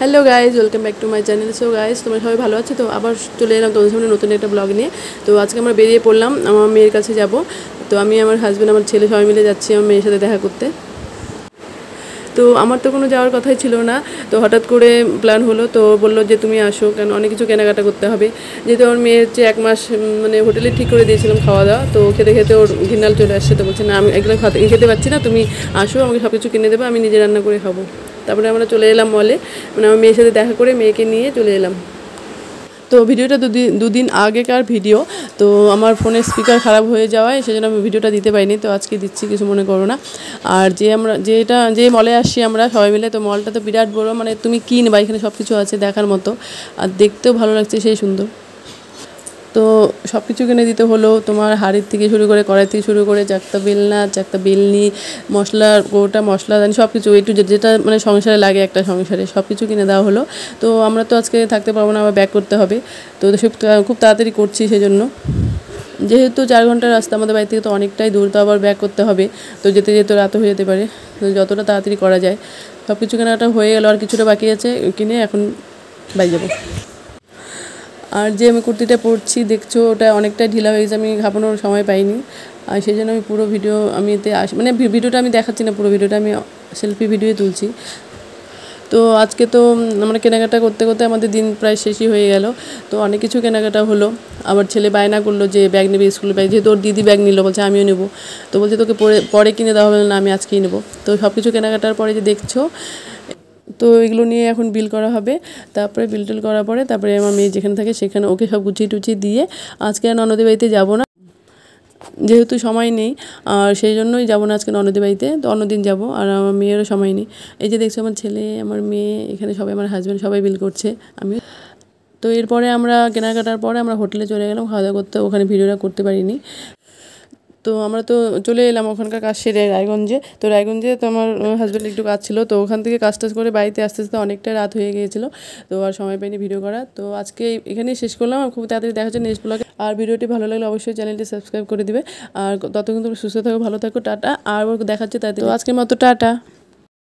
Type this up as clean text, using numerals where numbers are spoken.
Hello guys, welcome back to my channel. So guys, তোমরা সবাই ভালো আছো? তো আবার চলে এলাম তোমাদের সামনে নতুন একটা ব্লগ নিয়ে। তো আজকে আমরা বেরিয়ে পড়লাম, আমার মেয়ের কাছে যাব। তো আমি, আমার হাজব্যান্ড, আমার ছেলে সবাই মিলে যাচ্ছি আমার মেয়ের সাথে দেখা করতে। তো আমার তো কোনো যাওয়ার কথাই ছিল না, তো হঠাৎ করে প্ল্যান হলো। তো বললো যে তুমি আসো, কেন অনেক কিছু কেনাকাটা করতে হবে। যেহেতু আমার মেয়ের হচ্ছে 1 মাস মানে হোটেলে ঠিক করে দিয়েছিলাম খাওয়া দাওয়া, তো খেতে খেতে ওর ঘিন্নাল চলে আসছে। তো বলছে না, আমি এগুলো খেতে পারছি না, তুমি আসো, আমাকে সব কিছু কিনে দেবে, আমি নিজে রান্না করে খাবো। তারপরে আমরা চলে এলাম মলে, মানে আমার মেয়ের সাথে দেখা করে মেয়েকে নিয়ে চলে এলাম। তো ভিডিওটা দুদিন আগেকার ভিডিও। তো আমার ফোনের স্পিকার খারাপ হয়ে যাওয়ায় সেজন্য আমি ভিডিওটা দিতে পারিনি। তো আজকে দিচ্ছি, কিছু মনে করো না। আর যে মলে আসছি আমরা সবাই মিলে, তো মলটা তো বিরাট বড়, মানে তুমি কিনবা, এখানে সব কিছু আছে দেখার মতো, আর দেখতেও ভালো লাগছে, সেই সুন্দর। তো সব কিছু কিনে দিতে হলো, তোমার হাঁড়ির থেকে শুরু করে, কড়াই থেকে শুরু করে, চাকতা বেলনা, চাকতা বেলনি, মশলার কৌটা, মশলাদানি, সব কিছু একটু যেটা মানে সংসারে লাগে, একটা সংসারে সব কিছু কিনে দেওয়া হলো। তো আমরা তো আজকে থাকতে পারবো না, আবার ব্যাক করতে হবে। তো খুব তাড়াতাড়ি করছি সেজন্য, যেহেতু 4 ঘন্টার রাস্তা আমাদের বাড়ি থেকে, তো অনেকটাই দূর, তো আবার ব্যাক করতে হবে। তো যেতে যেতে রাত হয়ে যেতে পারে, তো যতটা তাড়াতাড়ি করা যায়। সব কিছু কেনাটা হয়ে গেল, আর কিছুটা বাকি আছে, কিনে এখন বাড়ি যাবো। আর যে আমি কুর্তিটা পরছি দেখছো, ওটা অনেকটাই ঢিলা হয়ে গেছে, আমি ঘাপানোর সময় পাইনি। আর সেই জন্য আমি পুরো ভিডিও আমি এতে মানে ভিডিওটা আমি দেখাচ্ছি না, পুরো ভিডিওটা আমি সেলফি ভিডিওই তুলছি। তো আজকে তো আমরা কেনাকাটা করতে করতে আমাদের দিন প্রায় শেষই হয়ে গেল। তো অনেক কিছু কেনাকাটা হলো। আবার ছেলে বায়না করলো যে ব্যাগ নেবে, স্কুলের ব্যাগ, যেহেতু ওর দিদি ব্যাগ নিল, বলছে আমিও নেবো। তো বলছে তোকে পরে কিনে দেওয়া হবে না, আমি আজকেই নেবো। তো সব কিছু কেনাকাটার পরে যে দেখছো, তো এগুলো নিয়ে এখন বিল করা হবে। তারপরে বিল টিল করার পরে তারপরে আমার মেয়ে যেখানে থাকে সেখানে ওকে সব গুছিয়ে টুচিয়ে দিয়ে, আজকে আর ননদের বাড়িতে যাবো না, যেহেতু সময় নেই। আর সেই জন্যই যাবো না আজকে ননদের বাড়িতে, তো অন্যদিন যাবো। আর আমার মেয়েরও সময় নেই। এই যে দেখছো, আমার ছেলে, আমার মেয়ে, এখানে সবাই, আমার হাজব্যান্ড, সবাই বিল করছে, আমি। তো এরপরে আমরা কেনাকাটার পরে আমরা হোটেলে চলে গেলাম খাওয়া দাওয়া করতে, ওখানে ভিডিওটা করতে পারিনি। তো আমরা তো চলে এলাম ওখানকার কাজ সেরে রায়গঞ্জে। তো রায়গঞ্জে তো আমার হাজব্যান্ড একটু কাজ ছিল, তো ওখান থেকে কাজ টাজ করে বাড়িতে আস্তে আস্তে অনেকটা রাত হয়ে গিয়েছিলো। তো আর সময় পাইনি ভিডিও করা। তো আজকে এখানেই শেষ করলাম, খুব তাড়াতাড়ি দেখা হচ্ছে নেক্সট ব্লগে। আর ভিডিওটি ভালো লাগলে অবশ্যই চ্যানেলটি সাবস্ক্রাইব করে দিবে। আর ততক্ষণ তোমরা সুস্থ থাকো, ভালো থাকো, টাটা। আর দেখাচ্ছে তাই। তো আজকের মতো টাটা।